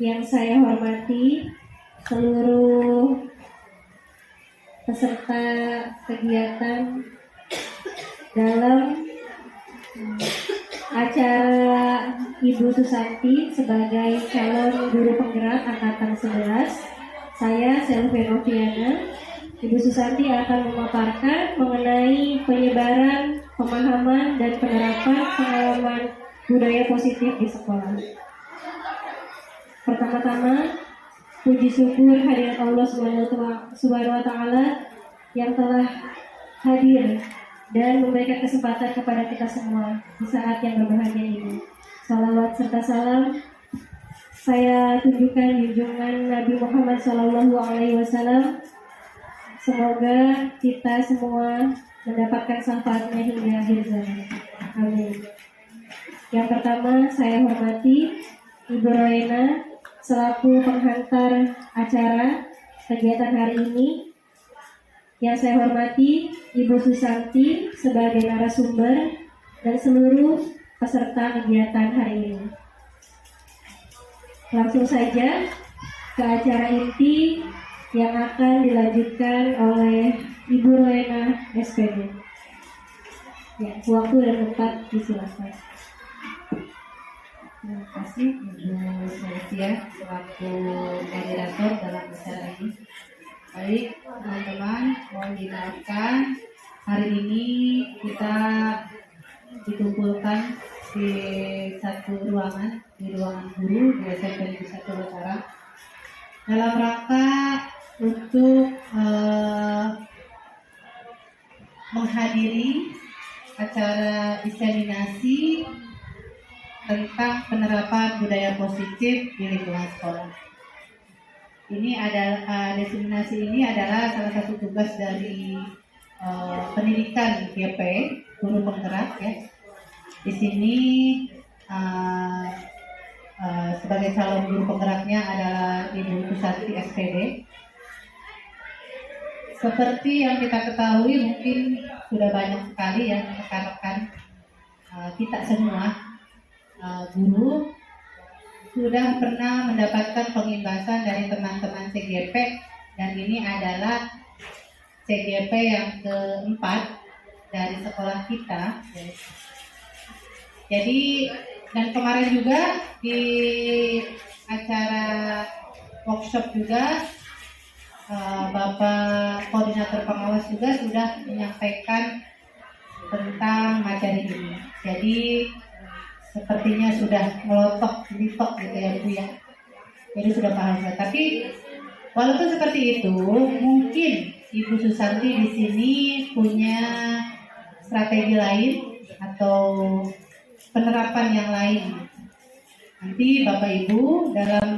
Yang saya hormati seluruh peserta kegiatan dalam acara Ibu Susanti sebagai calon guru penggerak angkatan 11. Saya Selvi Noviana. Ibu Susanti akan memaparkan mengenai penyebaran pemahaman dan penerapan pengalaman budaya positif di sekolah. Pertama-tama, puji syukur hadirat Allah Subhanahu wa Ta'ala yang telah hadir dan memberikan kesempatan kepada kita semua di saat yang berbahagia ini. Salawat serta salam saya tunjukkan junjungan Nabi Muhammad SAW. Semoga kita semua mendapatkan syafaatnya hingga akhir zaman. Amin. Yang pertama, saya hormati Ibu Roena selaku penghantar acara kegiatan hari ini. Yang saya hormati Ibu Susanti sebagai narasumber dan seluruh peserta kegiatan hari ini. Langsung saja ke acara inti yang akan dilanjutkan oleh Ibu Roena SPD. Ya, waktu dan tempat disilakan. Terima kasih Ibu Sylvia selaku moderator dalam acara ini. Baik teman-teman, mohon dimaafkan hari ini kita dikumpulkan di satu ruangan, di ruangan guru di SMP Negeri 1 Utara dalam rangka untuk menghadiri acara diseminasi tentang penerapan budaya positif di lingkungan sekolah. Ini adalah diseminasi ini adalah salah satu tugas dari pendidikan GP, guru penggerak ya. Di sini sebagai calon guru penggeraknya adalah Ibu Susanti SPD. Seperti yang kita ketahui, mungkin sudah banyak sekali ya rekan-rekan kita semua guru sudah pernah mendapatkan pengimbasan dari teman-teman CGP, dan ini adalah CGP yang keempat dari sekolah kita. Jadi dan kemarin juga di acara workshop juga Bapak Koordinator Pengawas juga sudah menyampaikan tentang materi ini. Jadi sepertinya sudah melotok gitu ya Bu ya. Jadi sudah paham ya. Tapi walaupun seperti itu, mungkin Ibu Susanti di sini punya strategi lain atau penerapan yang lain. Nanti Bapak Ibu dalam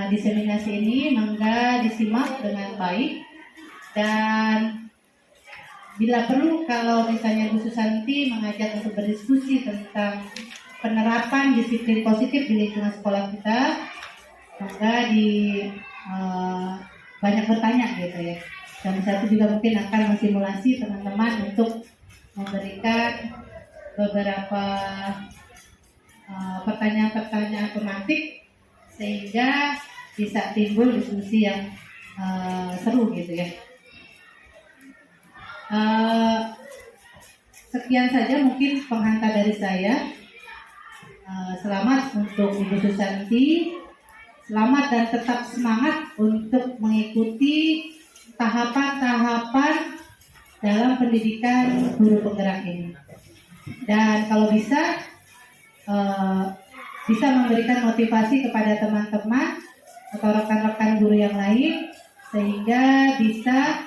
diseminasi ini mangga disimak dengan baik, dan bila perlu kalau misalnya Bu Susanti mengajak untuk berdiskusi tentang penerapan disiplin positif di lingkungan sekolah kita, maka banyak bertanya gitu ya. Dan satu juga mungkin akan mensimulasi teman-teman untuk memberikan beberapa pertanyaan-pertanyaan tematik sehingga bisa timbul diskusi yang seru gitu ya. Sekian saja mungkin penghantar dari saya. Selamat untuk Ibu Susanti, selamat dan tetap semangat untuk mengikuti tahapan-tahapan dalam pendidikan guru penggerak ini. Dan kalau bisa memberikan motivasi kepada teman-teman atau rekan-rekan guru yang lain sehingga bisa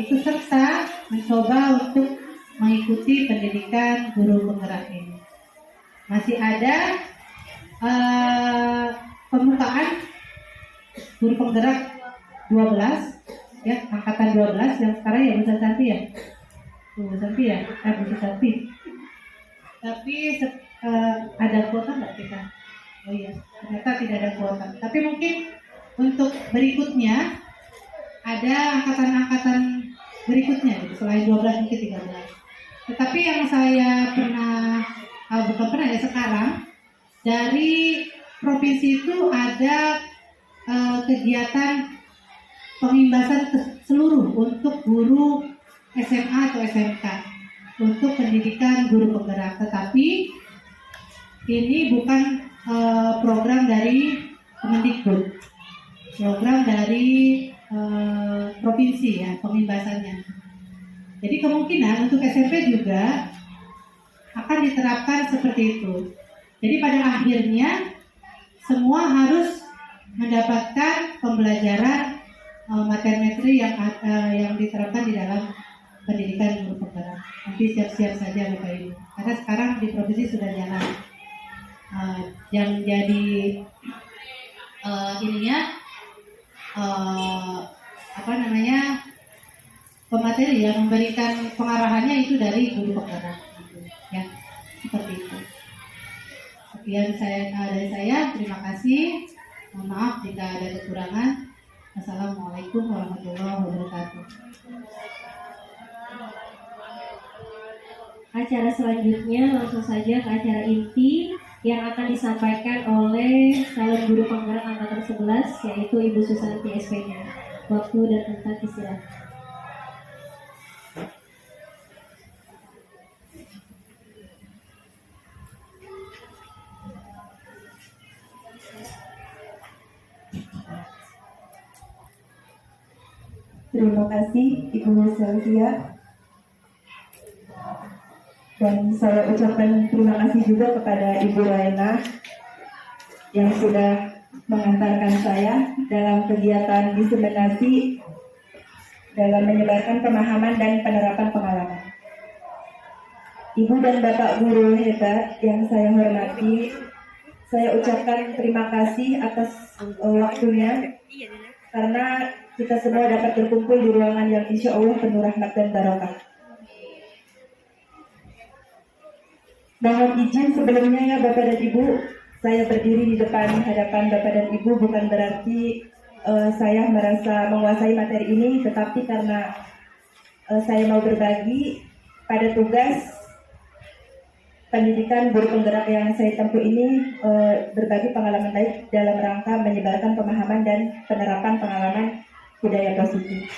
ikut serta mencoba untuk mengikuti pendidikan guru penggerak ini. Masih ada pembukaan guru penggerak 12 ya, angkatan 12 yang sekarang ya Bu Susanti ya. Bu Susanti. Tapi ada kuota nggak kita? Oh iya, ternyata tidak ada kuota. Tapi mungkin untuk berikutnya ada angkatan-angkatan berikutnya gitu, selain 12 mungkin 13. Tetapi yang saya pernah bukan pernah ya sekarang dari provinsi itu ada kegiatan pengimbasan seluruh untuk guru SMA atau SMK untuk pendidikan guru penggerak, tetapi ini bukan program dari Kemendikbud, program dari provinsi ya pengimbasannya. Jadi kemungkinan untuk SMP juga akan diterapkan seperti itu. Jadi pada akhirnya semua harus mendapatkan pembelajaran materi yang diterapkan di dalam pendidikan guru penggerak. Nanti siap-siap saja Bapak Ibu. Karena sekarang di provinsi sudah jalan. Yang jadi pemateri yang memberikan pengarahannya itu dari guru penggerak. Ya, seperti itu. Sekian dari saya. Terima kasih. Mohon maaf jika ada kekurangan. Assalamualaikum warahmatullahi wabarakatuh. Acara selanjutnya langsung saja ke acara inti yang akan disampaikan oleh calon guru penggerak angkatan 11 yaitu Ibu Susanti SPD. Waktu dan tempat istirahat. Terima kasih Ibu Sylvia. Dan saya ucapkan terima kasih juga kepada Ibu Raina yang sudah mengantarkan saya dalam kegiatan diseminasi dalam menyebarkan pemahaman dan penerapan pengalaman. Ibu dan Bapak guru hebat yang saya hormati, saya ucapkan terima kasih atas waktunya karena kita semua dapat berkumpul di ruangan yang insya Allah penuh rahmat dan barokah. Mohon izin sebelumnya ya Bapak dan Ibu, saya berdiri di hadapan Bapak dan Ibu bukan berarti saya merasa menguasai materi ini, tetapi karena saya mau berbagi pada tugas pendidikan guru penggerak yang saya tempuh ini, berbagi pengalaman baik dalam rangka menyebarkan pemahaman dan penerapan pengalaman budaya positif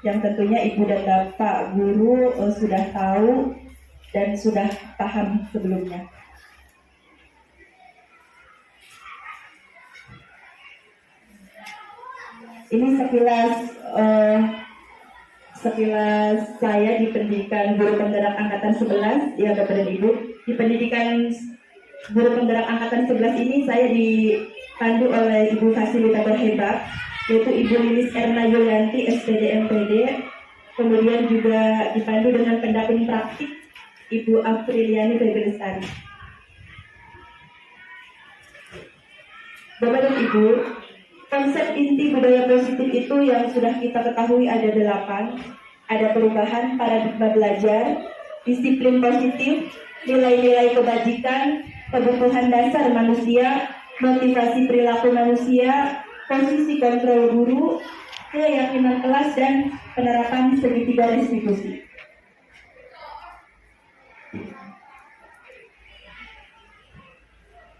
yang tentunya Ibu dan Bapak guru sudah tahu dan sudah paham sebelumnya. Ini sekilas saya di pendidikan guru penggerak angkatan 11 ya Bapak dan Ibu. Di pendidikan guru penggerak angkatan 11 ini saya dipandu oleh Ibu fasilitator hebat yaitu Ibu Lilis Erna Yulianti SPD MPD, kemudian juga dipandu dengan pendamping praktik Ibu Apriliani Febri Lestari. Bapak dan Ibu, konsep inti budaya positif itu yang sudah kita ketahui ada 8. Ada perubahan paradigma belajar, disiplin positif, nilai-nilai kebajikan, kebutuhan dasar manusia, motivasi perilaku manusia, posisi kontrol guru, keyakinan kelas, dan penerapan segitiga restitusi.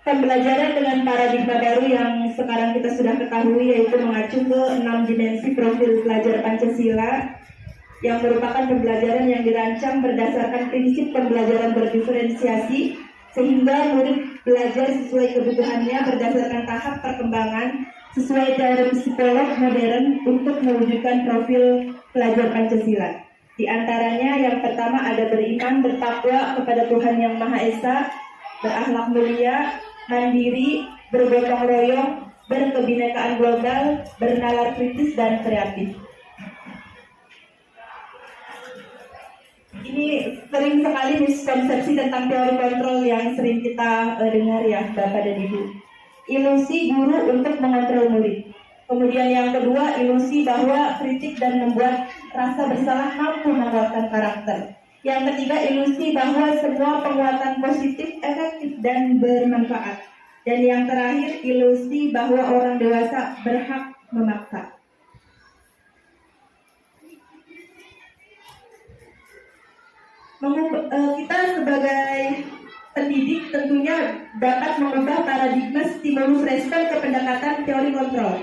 Pembelajaran dengan paradigma baru yang sekarang kita sudah ketahui yaitu mengacu ke 6 dimensi profil pelajar Pancasila yang merupakan pembelajaran yang dirancang berdasarkan prinsip pembelajaran berdiferensiasi sehingga murid belajar sesuai kebutuhannya berdasarkan tahap perkembangan sesuai teori psikolog modern untuk mewujudkan profil pelajar Pancasila. Di antaranya yang pertama ada beriman, bertakwa kepada Tuhan Yang Maha Esa, berakhlak mulia, mandiri, bergotong royong, berkebinekaan global, bernalar kritis dan kreatif. Ini sering sekali miskonsepsi tentang teori kontrol yang sering kita dengar ya Bapak dan Ibu. Ilusi guru untuk mengontrol murid. Kemudian yang kedua, ilusi bahwa kritik dan membuat rasa bersalah mampu menguatkan karakter. Yang ketiga, ilusi bahwa semua penguatan positif, efektif, dan bermanfaat. Dan yang terakhir, ilusi bahwa orang dewasa berhak memaksa. Kita sebagai pendidik tentunya dapat mengubah paradigma stimulus respon ke pendekatan teori kontrol.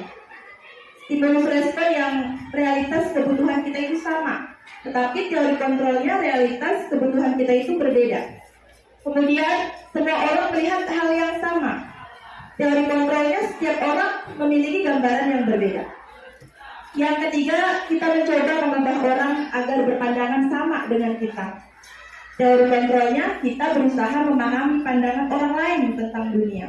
Stimulus respon yang realitas kebutuhan kita itu sama, tetapi teori kontrolnya realitas kebutuhan kita itu berbeda. Kemudian semua orang melihat hal yang sama. Teori kontrolnya setiap orang memiliki gambaran yang berbeda. Yang ketiga, kita mencoba mengubah orang agar berpandangan sama dengan kita. Teori kontrolnya, kita berusaha memahami pandangan orang lain tentang dunia.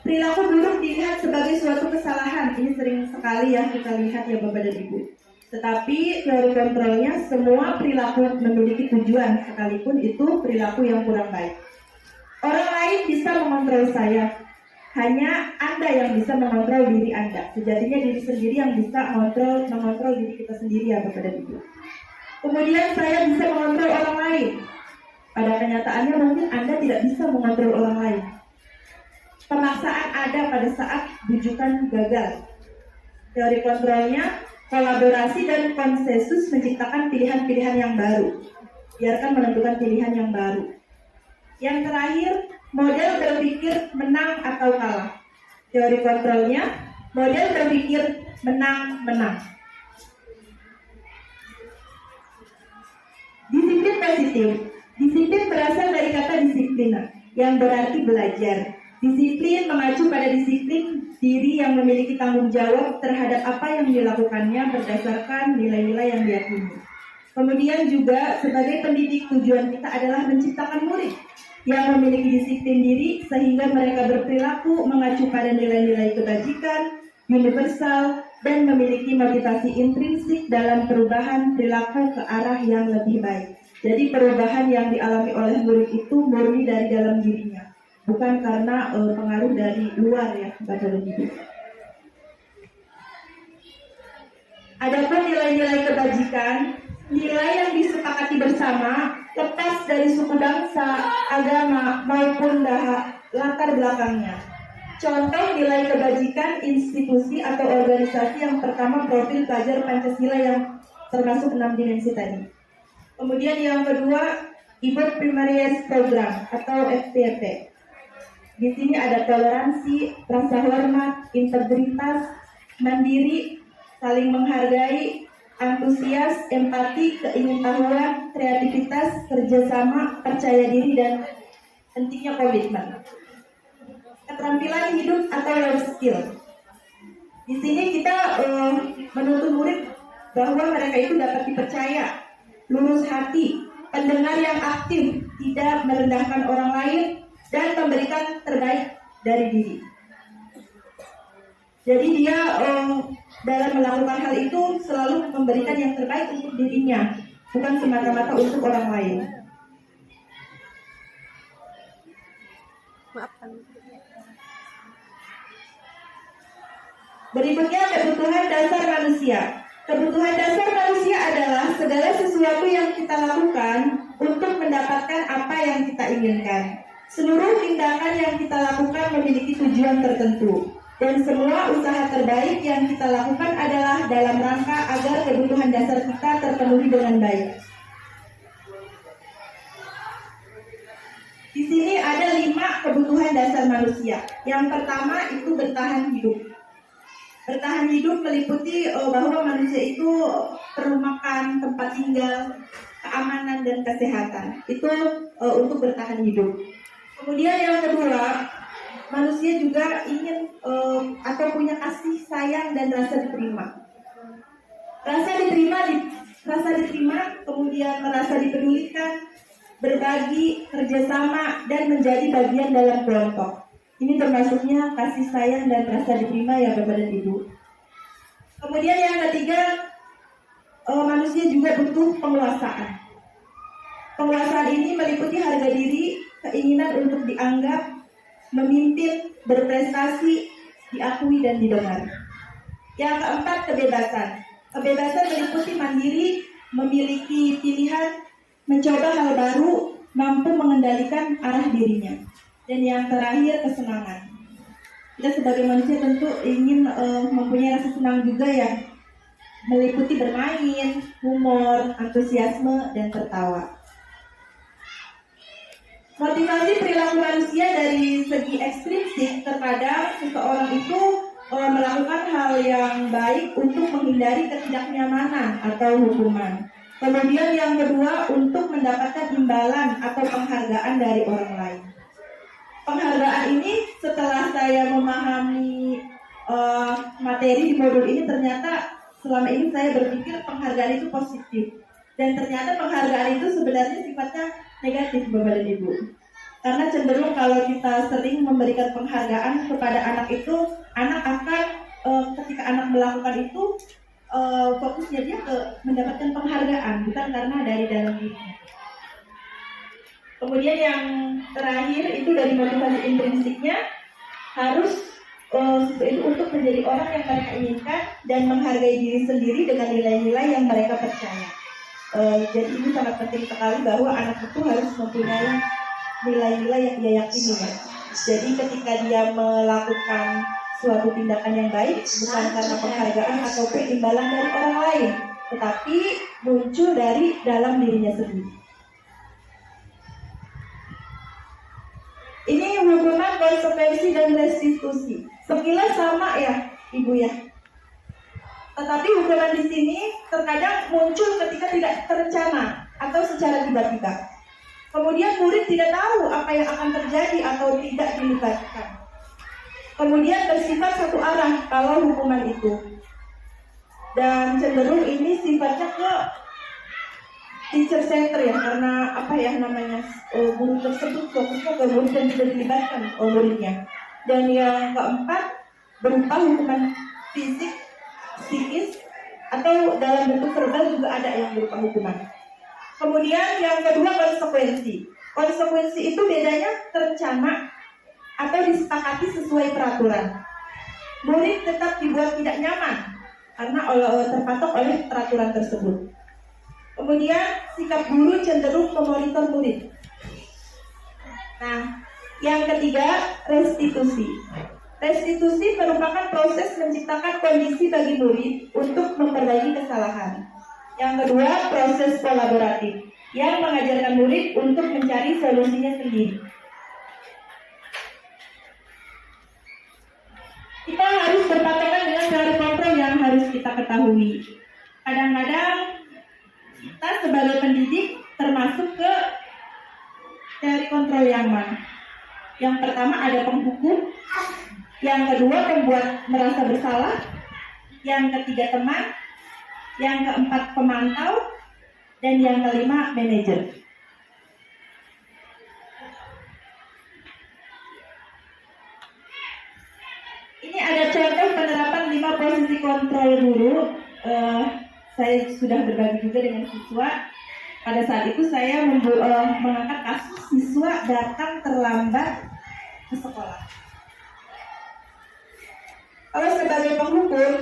Perilaku buruk dilihat sebagai suatu kesalahan. Ini sering sekali ya kita lihat ya Bapak dan Ibu. Tetapi teori kontrolnya, semua perilaku memiliki tujuan, sekalipun itu perilaku yang kurang baik. Orang lain bisa mengontrol saya, hanya Anda yang bisa mengontrol diri Anda. Sejatinya diri sendiri yang bisa mengontrol diri kita sendiri ya Bapak dan Ibu. Kemudian saya bisa mengontrol orang lain. Pada kenyataannya mungkin Anda tidak bisa mengontrol orang lain. Pemaksaan ada pada saat bujukan gagal. Teori kontrolnya, kolaborasi dan konsensus menciptakan pilihan-pilihan yang baru. Biarkan menentukan pilihan yang baru. Yang terakhir, model berpikir menang atau kalah. Teori kontrolnya, model berpikir menang-menang. Disiplin positif. Disiplin berasal dari kata disiplina, yang berarti belajar. Disiplin mengacu pada disiplin diri yang memiliki tanggung jawab terhadap apa yang dilakukannya berdasarkan nilai-nilai yang diyakini. Kemudian juga sebagai pendidik, tujuan kita adalah menciptakan murid yang memiliki disiplin diri sehingga mereka berperilaku mengacu pada nilai-nilai kebajikan, universal, dan memiliki motivasi intrinsik dalam perubahan perilaku ke arah yang lebih baik. Jadi perubahan yang dialami oleh murid itu murni dari dalam dirinya, bukan karena pengaruh dari luar ya, Bapak dan Ibu. Adapun nilai-nilai kebajikan, nilai yang disepakati bersama, lepas dari suku bangsa, agama, maupun latar belakangnya. Contoh nilai kebajikan institusi atau organisasi yang pertama profil pelajar Pancasila yang termasuk 6 dimensi tadi. Kemudian yang kedua, Effort Primarious Program atau FPP. Di sini ada toleransi, rasa hormat, integritas, mandiri, saling menghargai, antusias, empati, keingintahuan, kreativitas, kerjasama, percaya diri, dan pentingnya komitmen. Keterampilan hidup atau life skill. Di sini kita menuntut murid bahwa mereka itu dapat dipercaya, lurus hati, pendengar yang aktif, tidak merendahkan orang lain, dan memberikan terbaik dari diri. Jadi dia dalam melakukan hal itu selalu memberikan yang terbaik untuk dirinya, bukan semata-mata untuk orang lain. Berikutnya kebutuhan dasar manusia. Kebutuhan dasar manusia adalah segala sesuatu yang kita lakukan untuk mendapatkan apa yang kita inginkan. Seluruh tindakan yang kita lakukan memiliki tujuan tertentu, dan semua usaha terbaik yang kita lakukan adalah dalam rangka agar kebutuhan dasar kita terpenuhi dengan baik. Di sini ada 5 kebutuhan dasar manusia. Yang pertama itu bertahan hidup. Bertahan hidup meliputi bahwa manusia itu perlu makan, tempat tinggal, keamanan, dan kesehatan. Itu untuk bertahan hidup. Kemudian yang kedua, manusia juga ingin atau punya kasih sayang dan rasa diterima. Rasa diterima, kemudian merasa dipedulikan, berbagi, kerjasama, dan menjadi bagian dalam kelompok. Ini termasuknya kasih sayang dan rasa diterima ya Bapak dan Ibu. Kemudian yang ketiga, manusia juga butuh penguasaan. Penguasaan ini meliputi harga diri, keinginan untuk dianggap, memimpin, berprestasi, diakui dan didengar. Yang keempat, kebebasan. Kebebasan meliputi mandiri, memiliki pilihan, mencoba hal baru, mampu mengendalikan arah dirinya. Dan yang terakhir, kesenangan. Kita sebagai manusia tentu ingin mempunyai rasa senang juga ya, meliputi bermain, humor, antusiasme, dan tertawa. Motivasi perilaku manusia dari segi ekstrinsik, terkadang seseorang itu melakukan hal yang baik untuk menghindari ketidaknyamanan atau hukuman. Kemudian yang kedua, untuk mendapatkan imbalan atau penghargaan dari orang lain. Penghargaan ini setelah saya memahami materi di modul ini, ternyata selama ini saya berpikir penghargaan itu positif. Dan ternyata penghargaan itu sebenarnya sifatnya negatif, Bapak dan Ibu. Karena cenderung kalau kita sering memberikan penghargaan kepada anak itu, anak akan ketika anak melakukan itu fokusnya dia ke mendapatkan penghargaan, bukan karena dari dalam dirinya. Kemudian yang terakhir itu dari motivasi intrinsiknya, harus itu untuk menjadi orang yang mereka inginkan dan menghargai diri sendiri dengan nilai-nilai yang mereka percaya. Jadi ini sangat penting sekali bahwa anak itu harus mempunyai nilai-nilai yang dia yakini, ya. Jadi ketika dia melakukan suatu tindakan yang baik, bukan karena penghargaan atau imbalan dari orang lain, tetapi muncul dari dalam dirinya sendiri. Ini hukuman, konsekuensi, dan restitusi. Sekilas sama ya, Ibu ya. Tetapi hukuman di sini terkadang muncul ketika tidak terencana atau secara tiba-tiba. Kemudian murid tidak tahu apa yang akan terjadi atau tidak dilibatkan. Kemudian bersifat satu arah kalau hukuman itu. Dan cenderung ini sifatnya ke teacher center ya, karena apa ya namanya, guru tersebut fokusnya ke murid dan tidak dilibatkan muridnya. Dan yang keempat, berupa hukuman fisik, psikis, atau dalam bentuk verbal juga ada yang berupa hukuman. Kemudian yang kedua, konsekuensi. Konsekuensi itu bedanya terencana atau disepakati sesuai peraturan. Murid tetap dibuat tidak nyaman karena terpatok oleh peraturan tersebut. Kemudian sikap guru cenderung memonitor murid. Nah, yang ketiga, restitusi. Restitusi merupakan proses menciptakan kondisi bagi murid untuk memperbaiki kesalahan. Yang kedua, proses kolaboratif yang mengajarkan murid untuk mencari solusinya sendiri. Kita harus berpatokan dengan teori kontrol yang harus kita ketahui. Kadang-kadang kita sebagai pendidik termasuk ke teori kontrol yang mana? Yang pertama ada penghukum, yang kedua pembuat merasa bersalah, yang ketiga teman, yang keempat pemantau, dan yang kelima manajer. Ini ada contoh penerapan 5 posisi kontrol guru. Saya sudah berbagi juga dengan siswa. Pada saat itu saya mengangkat kasus siswa datang terlambat ke sekolah. Kalau sebagai penghukum,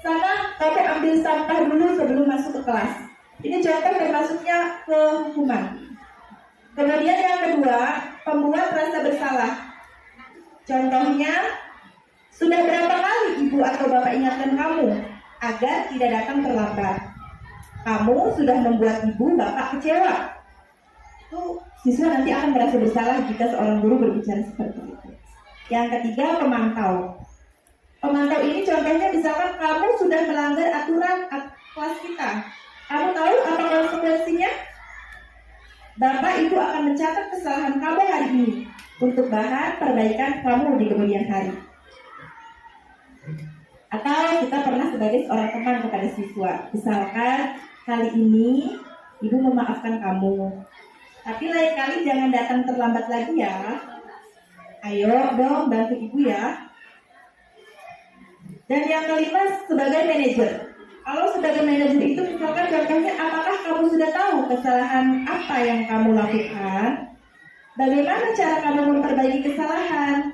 sana kamu ambil sampah dulu sebelum masuk ke kelas. Ini contoh termasuknya ke hukuman. Kemudian yang kedua, pembuat rasa bersalah. Contohnya, sudah berapa kali ibu atau bapak ingatkan kamu agar tidak datang terlambat? Kamu sudah membuat ibu bapak kecewa. Itu siswa nanti akan merasa bersalah jika seorang guru berbicara seperti itu. Yang ketiga, pemantau. Pemantau ini contohnya misalkan kamu sudah melanggar aturan kelas kita. Kamu tahu apa konsekuensinya? Bapak itu akan mencatat kesalahan kamu hari ini untuk bahan perbaikan kamu di kemudian hari. Atau kita pernah sebagai seorang teman kepada siswa, misalkan kali ini ibu memaafkan kamu, tapi lain kali jangan datang terlambat lagi ya. Ayo dong bantu ibu ya. Dan yang kelima, sebagai manajer. Kalau sebagai manajer itu misalkan contohnya, apakah kamu sudah tahu kesalahan apa yang kamu lakukan? Bagaimana cara kamu memperbaiki kesalahan?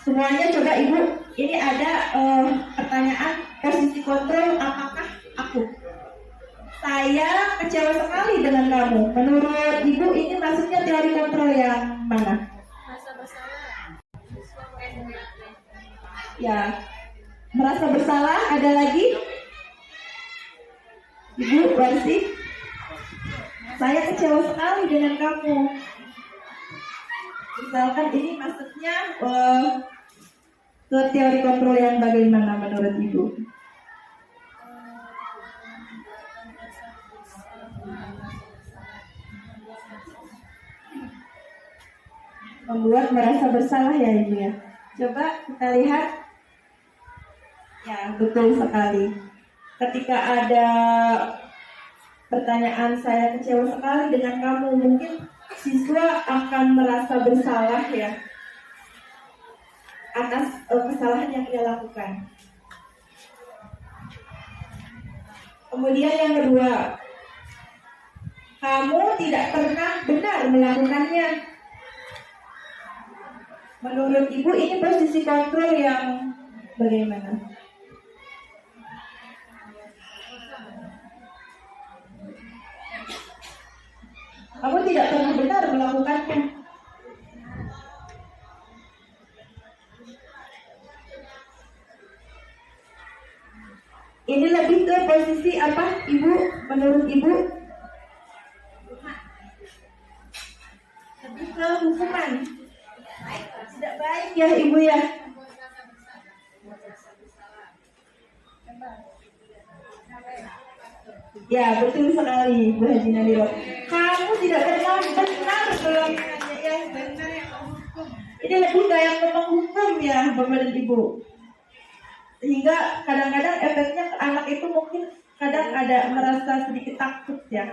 Semuanya coba ibu, ini ada pertanyaan posisi kontrol, apakah aku? Saya kecewa sekali dengan kamu. Menurut ibu ini maksudnya teori kontrol yang mana? Ya, merasa bersalah. Ada lagi? Ibu Warsi, saya kecewa sekali dengan kamu. Misalkan ini maksudnya ke teori kontrol yang bagaimana menurut Ibu? Membuat merasa bersalah ya Ibu ya. Coba kita lihat. Ya, betul sekali. Ketika ada pertanyaan saya kecewa sekali dengan kamu, mungkin siswa akan merasa bersalah ya atas kesalahan yang ia lakukan. Kemudian yang kedua, kamu tidak pernah benar melakukannya. Menurut Ibu ini posisi kontrol yang bagaimana? Kamu tidak pernah benar melakukannya. Ini lebih ke posisi apa, Ibu? Menurut Ibu? Lebih ke hukuman. Tidak baik ya Ibu ya. Ya, betul sekali Bu Haji Nadiro. Kamu tidak pernah benar melakukannya ya, benar yang menghukum. Ini lebih kayak menghukum ya Bapak dan Ibu. Sehingga kadang-kadang efeknya ke anak itu mungkin kadang ada merasa sedikit takut ya.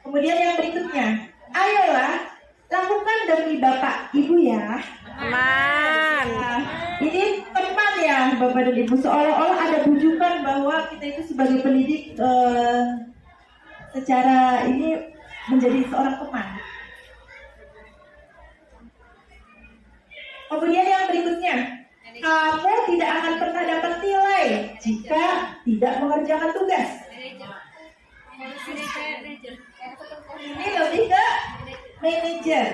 Kemudian yang berikutnya, ayolah lakukan demi Bapak Ibu ya. Aman. Nah, ini teman ya Bapak dan Ibu, seolah-olah ada bujukan bahwa kita itu sebagai pendidik secara ini menjadi seorang teman. Kemudian yang berikutnya, kamu tidak akan pernah dapat nilai jika tidak mengerjakan tugas. Ini lebih ke manajer.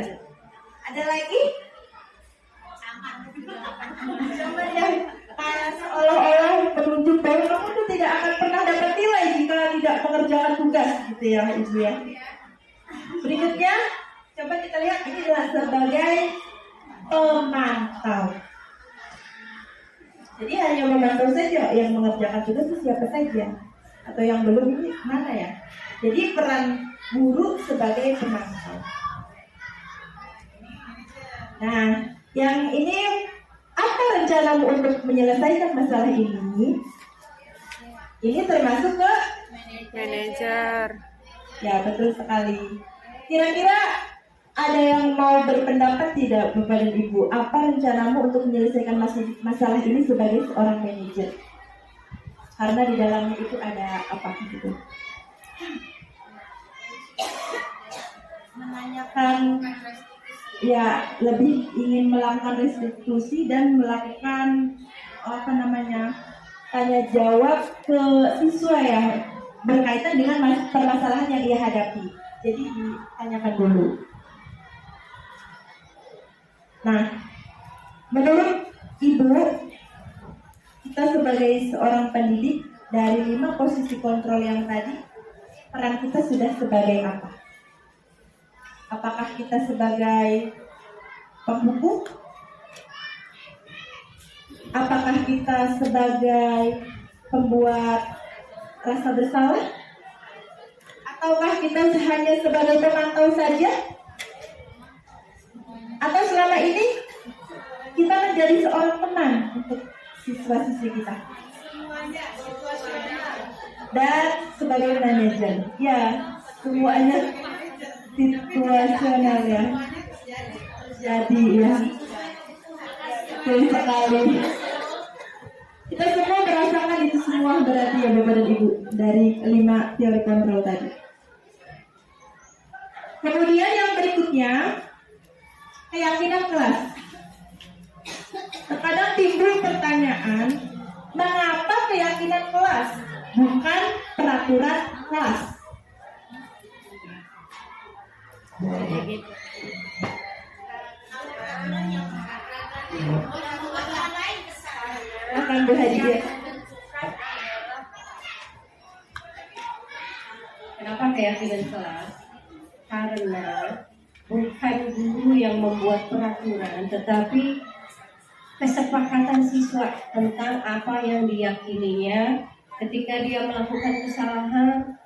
Ada lagi? Sama yang kayak seolah-olah menunjuk bahwa kamu itu tidak akan pernah dapat nilai jika tidak mengerjakan tugas, gitu ya Ibu ya. Berikutnya, coba kita lihat ini adalah sebagai pemantau. Jadi hanya memantau saja, yang mengerjakan tugas itu siapa saja, atau yang belum ini mana ya. Jadi peran guru sebagai pemantau. Nah, yang ini apa rencanamu untuk menyelesaikan masalah ini? Ini termasuk ke Manajer. ya, betul sekali. Kira-kira ada yang mau berpendapat tidak Bapak dan Ibu? Apa rencanamu untuk menyelesaikan masalah ini sebagai seorang manajer? Karena di dalamnya itu ada apa gitu? Menanyakan ya, lebih ingin melakukan restitusi dan melakukan tanya jawab ke siswa ya, berkaitan dengan permasalahan yang ia hadapi. Jadi ditanyakan dulu. Nah, menurut Ibu, kita sebagai seorang pendidik dari 5 posisi kontrol yang tadi, peran kita sudah sebagai apa? Apakah kita sebagai penghukum? Apakah kita sebagai pembuat rasa bersalah? Ataukah kita hanya sebagai pemantau saja? Atau selama ini kita menjadi seorang teman untuk siswa-siswi kita? Dan sebagai manajer, ya semuanya situasional ya. Jadi ya, betul sekali. Kita semua merasakan itu semua berarti ya Bapak dan Ibu dari 5 teori kontrol tadi. Kemudian yang berikutnya, keyakinan kelas. Terkadang timbul pertanyaan, mengapa keyakinan kelas bukan peraturan kelas? Akan Bu Haji. Kenapa keyakinan kelas? Karena bukan guru yang membuat peraturan, tetapi kesepakatan siswa tentang apa yang diyakininya. Ketika dia melakukan kesalahan,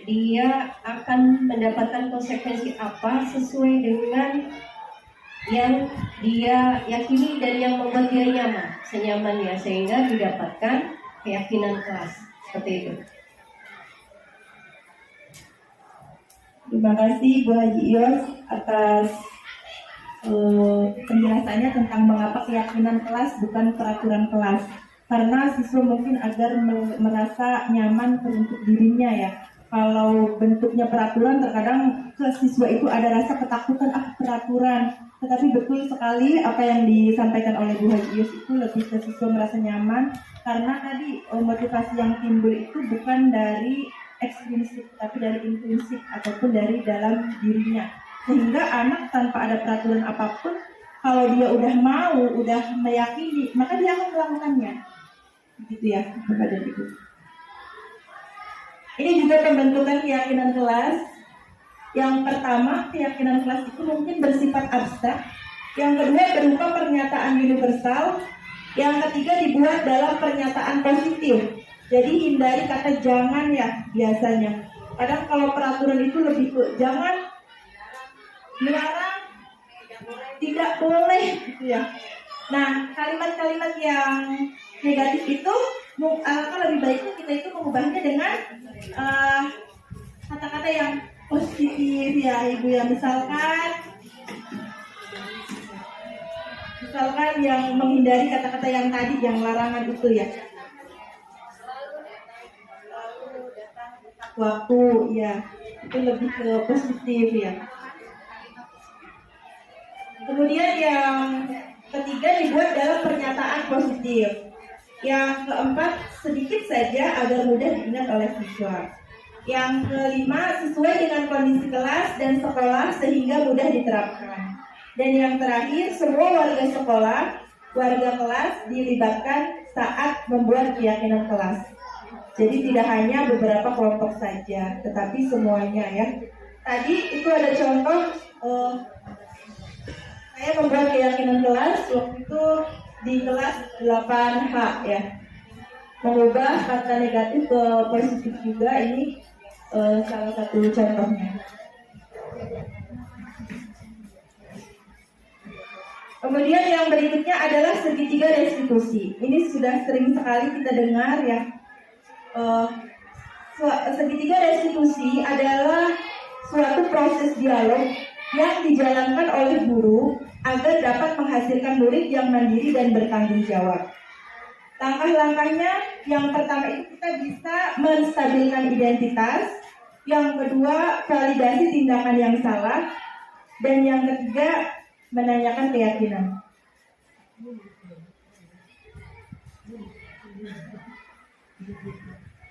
dia akan mendapatkan konsekuensi apa sesuai dengan yang dia yakini dan yang membuat dia nyaman, senyamannya, sehingga didapatkan keyakinan kelas. Seperti itu. Terima kasih Bu Haji Ios atas penjelasannya tentang mengapa keyakinan kelas bukan peraturan kelas. Karena siswa mungkin agar merasa nyaman untuk dirinya ya. Kalau bentuknya peraturan, terkadang ke siswa itu ada rasa ketakutan peraturan. Tetapi betul sekali apa yang disampaikan oleh Bu Haji Ios itu lebih ke siswa merasa nyaman. Karena tadi motivasi yang timbul itu bukan dari ekstrinsik, tapi dari intrinsik ataupun dari dalam dirinya. Sehingga anak tanpa ada peraturan apapun, kalau dia udah mau, udah meyakini, maka dia akan melakukannya. Gitu ya, Bapak dan Ibu. Ini juga pembentukan keyakinan kelas. Yang pertama, keyakinan kelas itu mungkin bersifat abstrak. Yang kedua, berupa pernyataan universal. Yang ketiga, dibuat dalam pernyataan positif. Jadi hindari kata jangan ya biasanya. Kadang kalau peraturan itu lebih ke jangan, melarang, tidak boleh gitu ya. Nah, kalimat-kalimat yang negatif itu alangkah lebih baiknya kita itu mengubahnya dengan kata-kata yang positif ya Ibu ya. Misalkan yang menghindari kata-kata yang tadi yang larangan itu ya. Waktu ya, itu lebih ke positif ya. Kemudian yang ketiga dibuat dalam pernyataan positif. Yang keempat, sedikit saja agar mudah diingat oleh siswa. Yang kelima, sesuai dengan kondisi kelas dan sekolah sehingga mudah diterapkan. Dan yang terakhir, semua warga kelas dilibatkan saat membuat keyakinan kelas. Jadi tidak hanya beberapa kelompok saja, tetapi semuanya ya. Tadi itu ada contoh, saya membuat keyakinan kelas waktu itu di kelas 8H ya. Mengubah kata negatif ke positif juga, ini salah satu contohnya. Kemudian yang berikutnya adalah segitiga restitusi. Ini sudah sering sekali kita dengar ya. Segitiga restitusi adalah suatu proses dialog yang dijalankan oleh guru agar dapat menghasilkan murid yang mandiri dan bertanggung jawab. Langkah-langkahnya, yang pertama itu kita bisa menstabilkan identitas, yang kedua validasi tindakan yang salah, dan yang ketiga menanyakan keyakinan.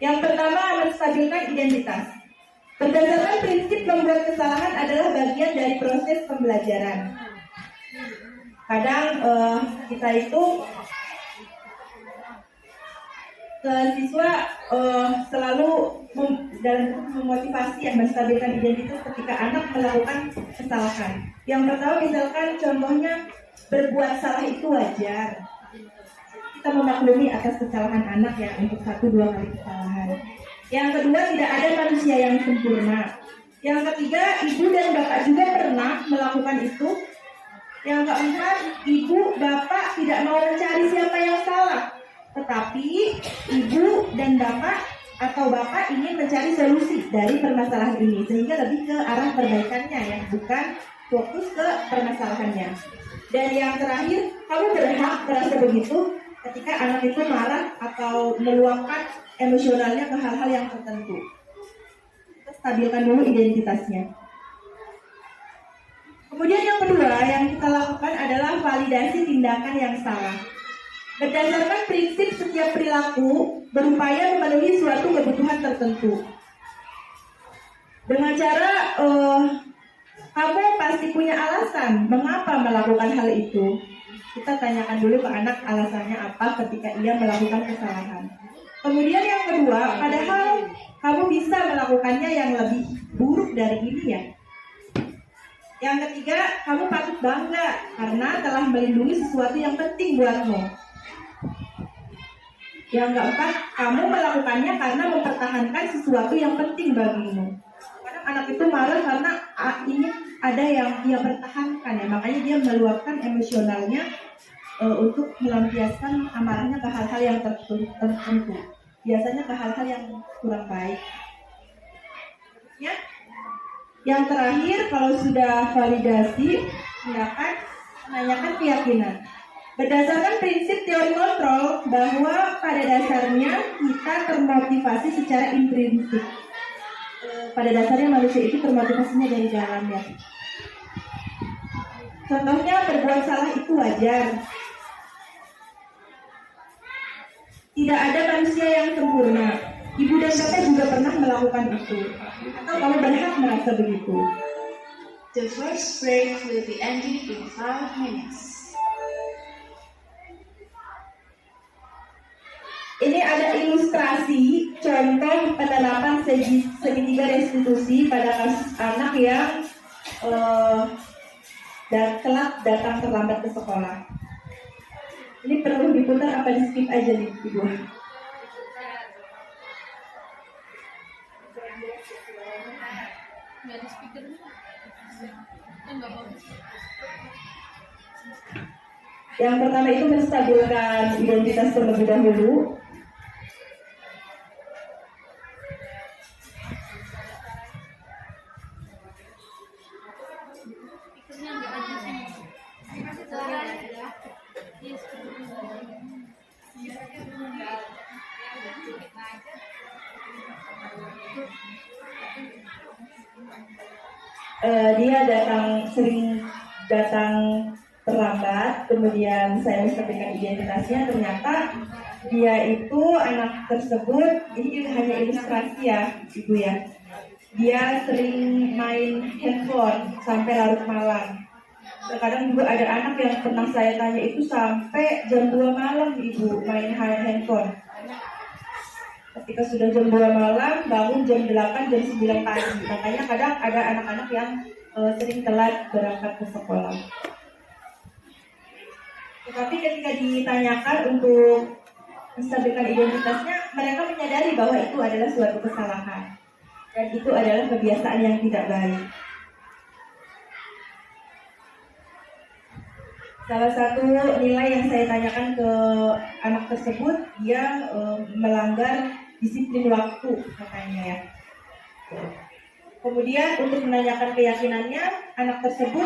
Yang pertama, menstabilkan identitas. Berdasarkan prinsip membuat kesalahan adalah bagian dari proses pembelajaran. Kadang kita itu ke siswa selalu dalam memotivasi yang menstabilkan identitas ketika anak melakukan kesalahan. Yang pertama misalkan contohnya berbuat salah itu wajar. Kita memaklumi atas kesalahan anak ya untuk 1-2 kali kesalahan. Yang kedua, tidak ada manusia yang sempurna. Yang ketiga, ibu dan bapak juga pernah melakukan itu. Yang keempat, ibu bapak tidak mau mencari siapa yang salah, tetapi ibu dan bapak atau bapak ingin mencari solusi dari permasalahan ini sehingga lebih ke arah perbaikannya ya, bukan fokus ke permasalahannya. Dan yang terakhir, kamu berhak merasa begitu ketika anak itu marah atau meluapkan emosionalnya ke hal-hal yang tertentu. Kita stabilkan dulu identitasnya. Kemudian yang kedua yang kita lakukan adalah validasi tindakan yang salah. Berdasarkan prinsip setiap perilaku berupaya memenuhi suatu kebutuhan tertentu. Dengan cara kamu pasti punya alasan mengapa melakukan hal itu. Kita tanyakan dulu ke anak alasannya apa ketika ia melakukan kesalahan. Kemudian yang kedua, padahal kamu bisa melakukannya yang lebih buruk dari ini ya. Yang ketiga, kamu patut bangga karena telah melindungi sesuatu yang penting buatmu. Yang keempat, kamu melakukannya karena mempertahankan sesuatu yang penting bagimu. Kadang anak itu marah karena ini ada yang dia pertahankan ya, makanya dia meluapkan emosionalnya untuk melampiaskan amarahnya ke hal-hal yang tertentu. Biasanya ke hal-hal yang kurang baik. Ya. Yang terakhir, kalau sudah validasi, silakan menanyakan keyakinan. Berdasarkan prinsip teori kontrol bahwa pada dasarnya kita termotivasi secara intrinsik. Pada dasarnya manusia itu termotivasinya dari dalam ya. Contohnya berbuat salah itu wajar. Tidak ada manusia yang sempurna. Ibu dan bapak juga pernah melakukan itu. Atau kamu berhak merasa begitu. The first break will be ending in 5 minutes. Ini ada ilustrasi contoh penerapan segitiga restitusi pada kasus anak yang telat datang terlambat ke sekolah. Ini perlu diputar apa di skip aja nih, Ibu? Yang pertama itu menstabilkan identitas terlebih dahulu. Dia sering datang terlambat, kemudian saya menstabilkan identitasnya, ternyata dia itu anak tersebut, ini hanya ilustrasi ya Ibu ya, dia sering main handphone sampai larut malam. Terkadang juga ada anak yang pernah saya tanya itu sampai jam 2 malam Ibu main handphone. Ketika sudah jam 2 malam, bangun jam 8, jam 9 pagi. Makanya kadang ada anak-anak yang sering telat berangkat ke sekolah. Tetapi ketika ditanyakan untuk menstabilkan identitasnya, mereka menyadari bahwa itu adalah suatu kesalahan. Dan itu adalah kebiasaan yang tidak baik. Salah satu nilai yang saya tanyakan ke anak tersebut, dia melanggar disiplin waktu katanya ya. Kemudian untuk menanyakan keyakinannya, anak tersebut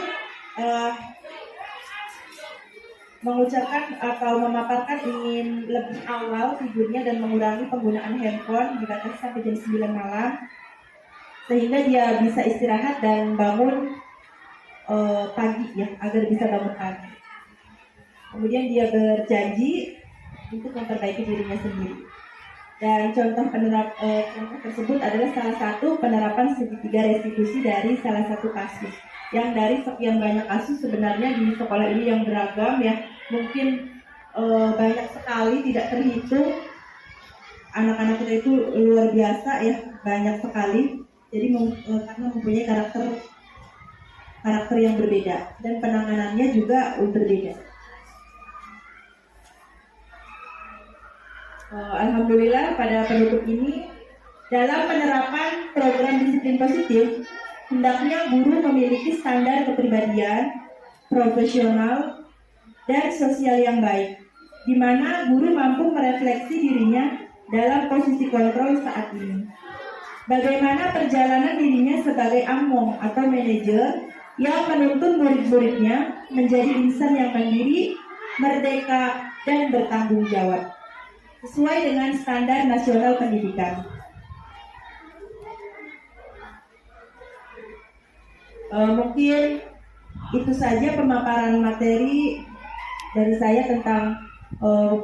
mengucapkan atau memaparkan ingin lebih awal tidurnya dan mengurangi penggunaan handphone dibatasi sampai jam 9 malam, sehingga dia bisa istirahat dan bangun pagi ya, agar bisa bangun pagi. Kemudian dia berjanji untuk memperbaiki dirinya sendiri. Dan contoh tersebut adalah salah satu penerapan segitiga restitusi dari salah satu kasus. Yang dari sekian banyak kasus sebenarnya di sekolah ini yang beragam ya, mungkin banyak sekali tidak terhitung. Anak-anak kita itu luar biasa ya, banyak sekali. Jadi karena mempunyai karakter yang berbeda dan penanganannya juga berbeda. Alhamdulillah pada penutup ini, dalam penerapan program disiplin positif, hendaknya guru memiliki standar kepribadian, profesional, dan sosial yang baik, di mana guru mampu merefleksi dirinya dalam posisi kontrol saat ini. Bagaimana perjalanan dirinya sebagai among atau manajer yang menuntun murid-muridnya menjadi insan yang mandiri, merdeka, dan bertanggung jawab sesuai dengan standar nasional pendidikan. Mungkin itu saja pemaparan materi dari saya tentang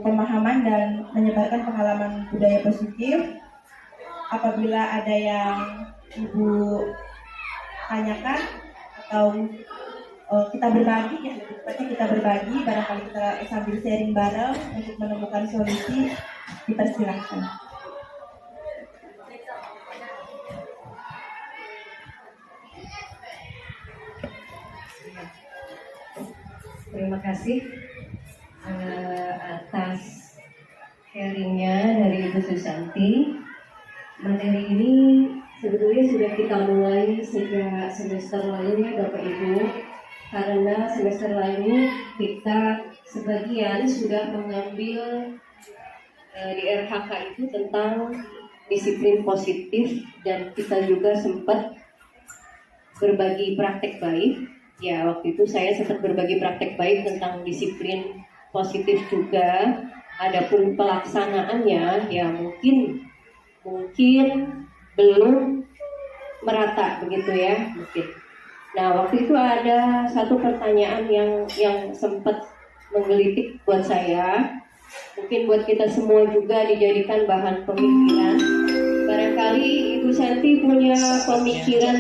pemahaman dan menyebarkan pengalaman budaya positif. Apabila ada yang Ibu tanyakan atau kita berbagi ya, lebih tepatnya kita berbagi, barangkali kita sambil sharing bareng untuk menemukan solusi. Dipersilahkan. Terima kasih atas sharingnya dari Ibu Susanti. Materi ini sebetulnya sudah kita mulai sejak semester lalu ya Bapak Ibu, karena semester lalu kita sebagian sudah mengambil di RHK itu tentang disiplin positif, dan kita juga sempat berbagi praktek baik. Ya, waktu itu saya sempat berbagi praktek baik tentang disiplin positif juga. Adapun pelaksanaannya ya mungkin belum merata begitu ya, mungkin. Nah, waktu itu ada satu pertanyaan yang sempat menggelitik buat saya. Mungkin buat kita semua juga dijadikan bahan pemikiran. Barangkali Ibu Santi punya pemikiran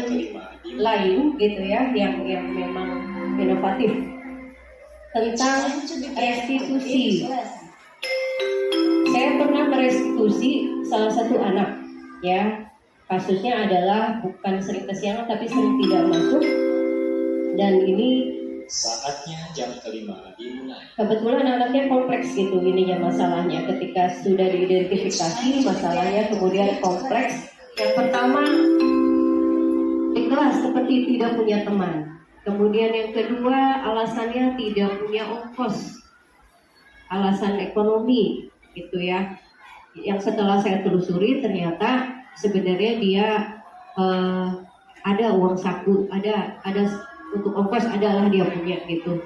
lain gitu ya, yang memang inovatif tentang restitusi. Saya pernah merestitusi salah satu anak ya. Kasusnya adalah bukan sering kesiangan tapi sering tidak masuk, dan ini saatnya jam kelima dimulai. Kebetulan anaknya kompleks gitu ininya masalahnya. Ketika sudah diidentifikasi masalahnya kemudian kompleks. Yang pertama, di kelas seperti tidak punya teman. Kemudian yang kedua, alasannya tidak punya ongkos, alasan ekonomi gitu ya. Yang setelah saya telusuri ternyata sebenarnya dia ada uang saku, ada untuk ongkos adalah dia punya gitu.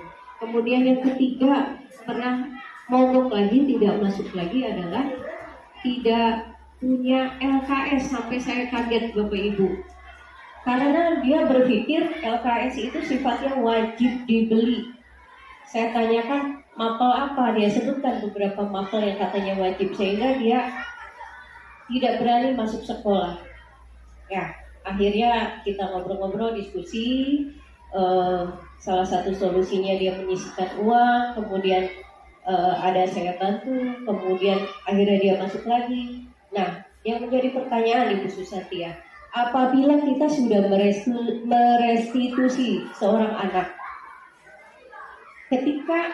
Kemudian yang ketiga, pernah mogok lagi, tidak masuk lagi adalah tidak punya LKS. Sampai saya kaget Bapak Ibu, karena dia berpikir LKS itu sifatnya wajib dibeli. Saya tanyakan mapel apa, dia sebutkan beberapa mapel yang katanya wajib, sehingga dia tidak berani masuk sekolah. Ya, akhirnya kita ngobrol-ngobrol, diskusi. Salah satu solusinya dia menyisihkan uang, kemudian ada saya bantu, kemudian akhirnya dia masuk lagi. Nah, yang menjadi pertanyaan Ibu Susanti ya, apabila kita sudah merestitusi seorang anak, ketika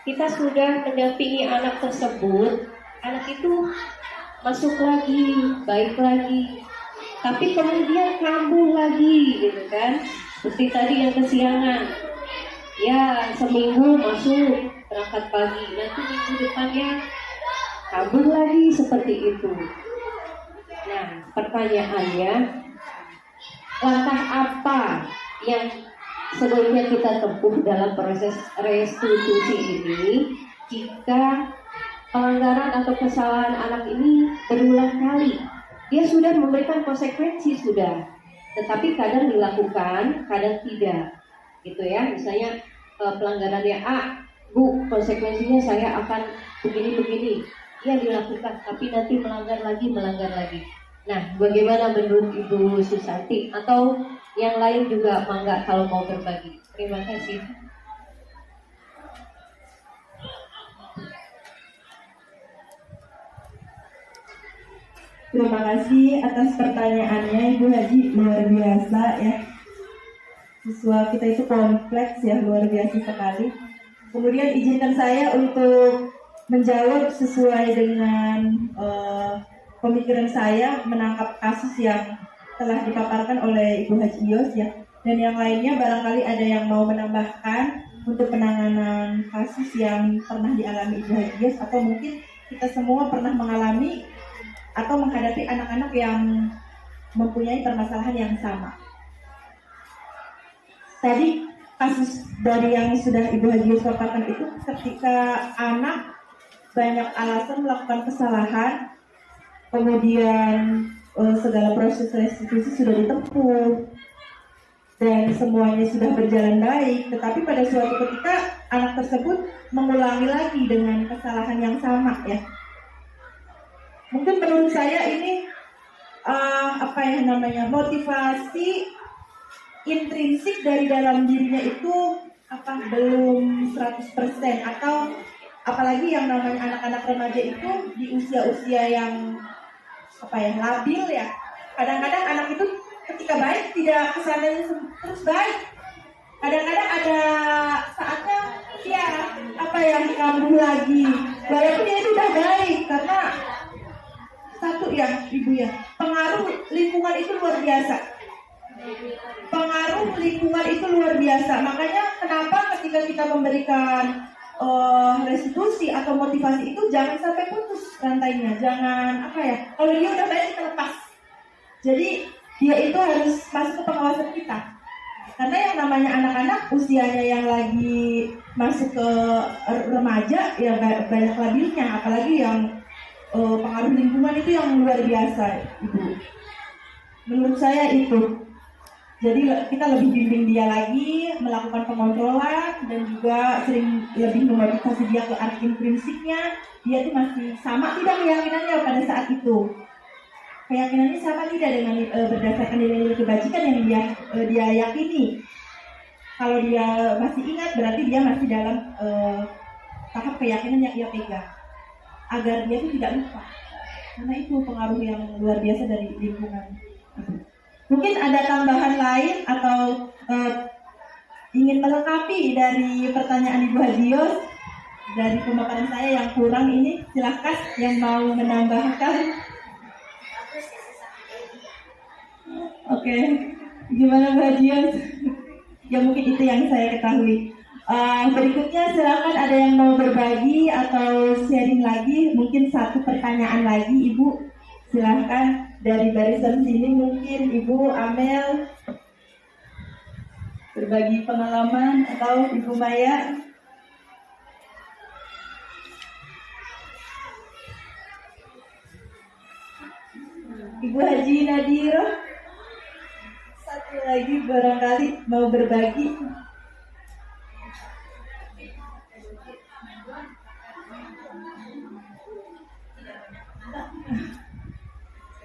kita sudah mendampingi anak tersebut, anak itu masuk lagi, baik lagi, tapi kemudian kambuh lagi gitu kan. Seperti tadi yang kesiangan, ya seminggu masuk berangkat pagi, nanti minggu depannya kabur lagi seperti itu. Nah, pertanyaannya, langkah apa yang sebaiknya kita tempuh dalam proses restitusi ini jika pelanggaran atau kesalahan anak ini berulang kali? Dia sudah memberikan konsekuensi sudah, tetapi kadang dilakukan, kadang tidak, gitu ya. Misalnya pelanggarannya A, Bu, konsekuensinya saya akan begini-begini. Ya dilakukan, tapi nanti melanggar lagi. Nah, bagaimana menurut Ibu Susanti? Atau yang lain juga mangga kalau mau berbagi. Terima kasih. Terima kasih atas pertanyaannya Ibu Haji, luar biasa ya. Siswa kita itu kompleks ya, luar biasa sekali. Kemudian izinkan saya untuk menjawab sesuai dengan pemikiran saya menangkap kasus yang telah dipaparkan oleh Ibu Haji Yos ya. Dan yang lainnya barangkali ada yang mau menambahkan untuk penanganan kasus yang pernah dialami Ibu Haji Yos, atau mungkin kita semua pernah mengalami atau menghadapi anak-anak yang mempunyai permasalahan yang sama. Tadi kasus dari yang sudah Ibu Haji Yos paparkan itu ketika anak banyak alasan melakukan kesalahan, kemudian segala proses restitusi sudah ditempuh dan semuanya sudah berjalan baik, tetapi pada suatu ketika anak tersebut mengulangi lagi dengan kesalahan yang sama ya. Mungkin menurut saya ini motivasi intrinsik dari dalam dirinya itu belum 100%, atau apalagi yang namanya anak-anak remaja itu di usia-usia yang labil ya. Kadang-kadang anak itu ketika baik tidak kesannya terus baik. Kadang-kadang ada saatnya dia kambuh lagi. Walaupun dia itu udah baik, karena satu ya ibu ya, pengaruh lingkungan itu luar biasa. Pengaruh lingkungan itu luar biasa. Makanya kenapa ketika kita memberikan restitusi atau motivasi itu jangan sampai putus rantainya. Jangan kalau dia udah baik kita lepas. Jadi dia itu harus masuk ke pengawasan kita. Karena yang namanya anak-anak usianya yang lagi masuk ke remaja ya banyak labilnya, apalagi yang pengaruh lingkungan itu yang luar biasa, Ibu. Menurut saya itu. Jadi kita lebih bimbing dia lagi, melakukan pengontrolan, dan juga sering lebih memotivasi dia ke arah intrinsiknya. Dia itu masih sama tidak keyakinannya pada saat itu. Keyakinannya sama tidak dengan berdasarkan nilai-nilai kebajikan yang dia yakini. Kalau dia masih ingat, berarti dia masih dalam tahap keyakinan yang ia pegang. Agar dia itu tidak lupa. Karena itu pengaruh yang luar biasa dari lingkungan. Mungkin ada tambahan lain atau ingin melengkapi dari pertanyaan Ibu Hadios dari pemaparan saya yang kurang ini, silahkan yang mau menambahkan. Oke, gimana Bu Hadios? Ya mungkin itu yang saya ketahui. Berikutnya silakan ada yang mau berbagi atau sharing lagi, mungkin satu pertanyaan lagi Ibu. Silahkan dari barisan sini, mungkin Ibu Amel berbagi pengalaman, atau Ibu Maya. Ibu Haji Nadiro, satu lagi barangkali mau berbagi.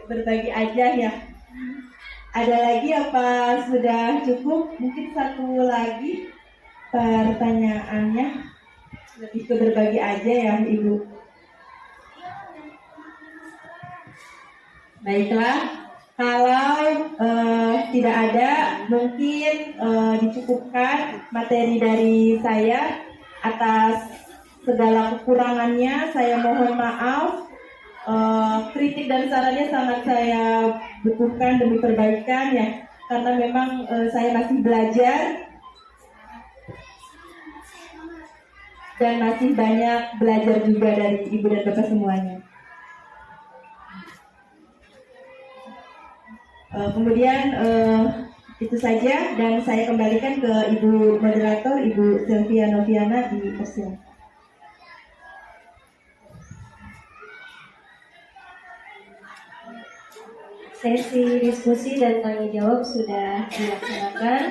Berbagi aja ya. Ada lagi apa sudah cukup? Mungkin satu lagi pertanyaannya lebih ke berbagi aja ya Ibu. Baiklah, kalau tidak ada, mungkin dicukupkan materi dari saya. Atas segala kekurangannya saya mohon maaf. Kritik dan sarannya sangat saya butuhkan demi perbaikan ya, karena memang saya masih belajar dan masih banyak belajar juga dari Ibu dan Bapak semuanya. Kemudian itu saja, dan saya kembalikan ke Ibu Moderator, Ibu Sylvia Noviana di Persil. Sesi diskusi dan tanya jawab sudah dilaksanakan.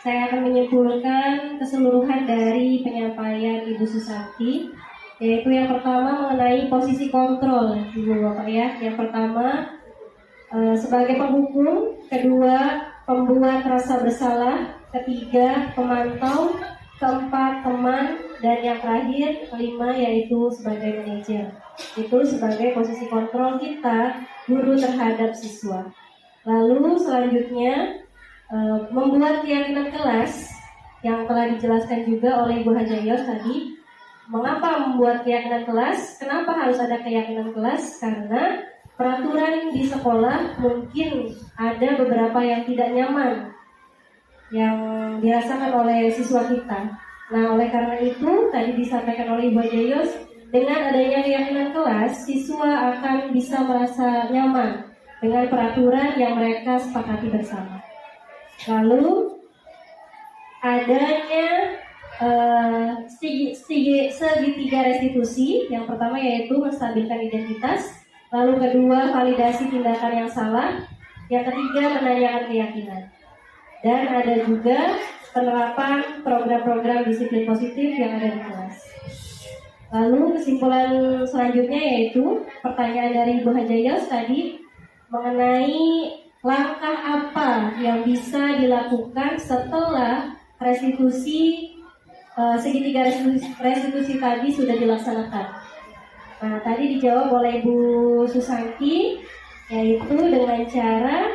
Saya akan menyimpulkan keseluruhan dari penyampaian Ibu Susanti, yaitu yang pertama mengenai posisi kontrol, Ibu Bapak ya. Yang pertama sebagai penghukum, kedua pembuat rasa bersalah, ketiga pemantau, keempat teman, dan yang terakhir kelima yaitu sebagai manajer. Itu sebagai posisi kontrol kita guru terhadap siswa. Lalu selanjutnya membuat keyakinan kelas yang telah dijelaskan juga oleh Ibu Hajayos tadi. Mengapa membuat keyakinan kelas? Kenapa harus ada keyakinan kelas? Karena peraturan di sekolah mungkin ada beberapa yang tidak nyaman yang dirasakan oleh siswa kita. Nah, oleh karena itu tadi disampaikan oleh Ibu Hajayos, dengan adanya keyakinan kelas, siswa akan bisa merasa nyaman dengan peraturan yang mereka sepakati bersama. Lalu adanya segitiga restitusi. Yang pertama yaitu menstabilkan identitas, lalu kedua validasi tindakan yang salah, yang ketiga menanyakan keyakinan. Dan ada juga penerapan program-program disiplin positif yang ada di kelas. Lalu kesimpulan selanjutnya yaitu pertanyaan dari Ibu Hajayos tadi mengenai langkah apa yang bisa dilakukan setelah restitusi segitiga restitusi tadi sudah dilaksanakan? Nah, tadi dijawab oleh Ibu Susanti, yaitu dengan cara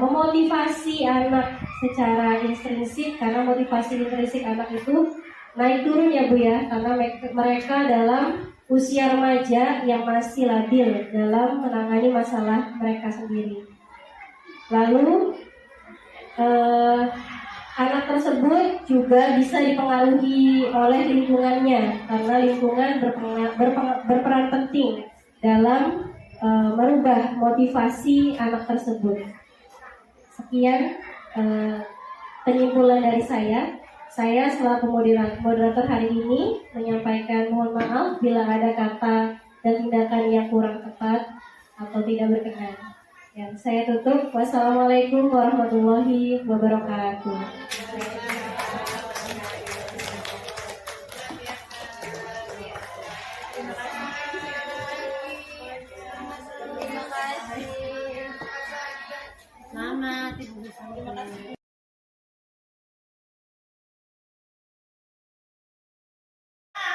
memotivasi anak secara intrinsik, karena motivasi intrinsik anak itu naik turun ya Bu ya, karena mereka dalam usia remaja yang masih labil dalam menangani masalah mereka sendiri. Lalu anak tersebut juga bisa dipengaruhi oleh lingkungannya, karena lingkungan berperan penting dalam merubah motivasi anak tersebut. Sekian penyimpulan dari saya. Saya selaku moderator hari ini menyampaikan mohon maaf bila ada kata dan tindakan yang kurang tepat atau tidak berkenan. Ya, saya tutup. Wassalamualaikum warahmatullahi wabarakatuh.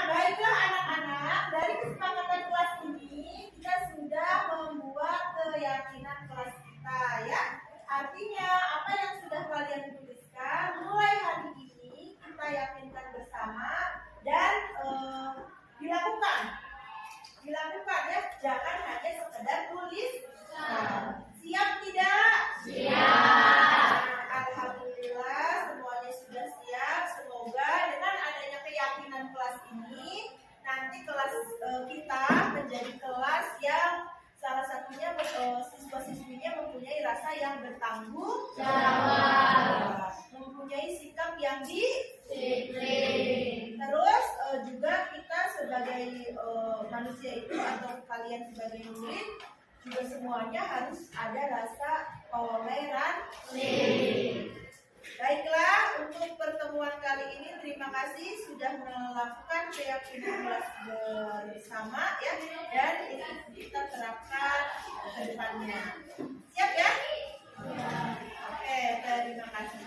Baiklah anak-anak, dari kesepakatan kelas ini kita sudah membuat keyakinan kelas kita ya. Artinya apa yang sudah kalian tuliskan mulai hari ini kita yakinkan bersama dan dilakukan ya, jangan hanya sekedar tulis. Siap tidak? Siap. Alhamdulillah semuanya sudah siap. Semoga dengan adanya keyakinan kelas ini nanti kelas kita menjadi kelas yang salah satunya siswa-siswinya mempunyai rasa yang bertanggung jawab, mempunyai sikap yang disiplin. Terus juga kita sebagai manusia itu atau kalian sebagai murid juga semuanya harus ada rasa toleransi. Baiklah, untuk pertemuan kali ini terima kasih sudah melakukan keyakinan kelas bersama ya, dan ini kita terapkan ke depannya. Siap ya? Oke, terima kasih.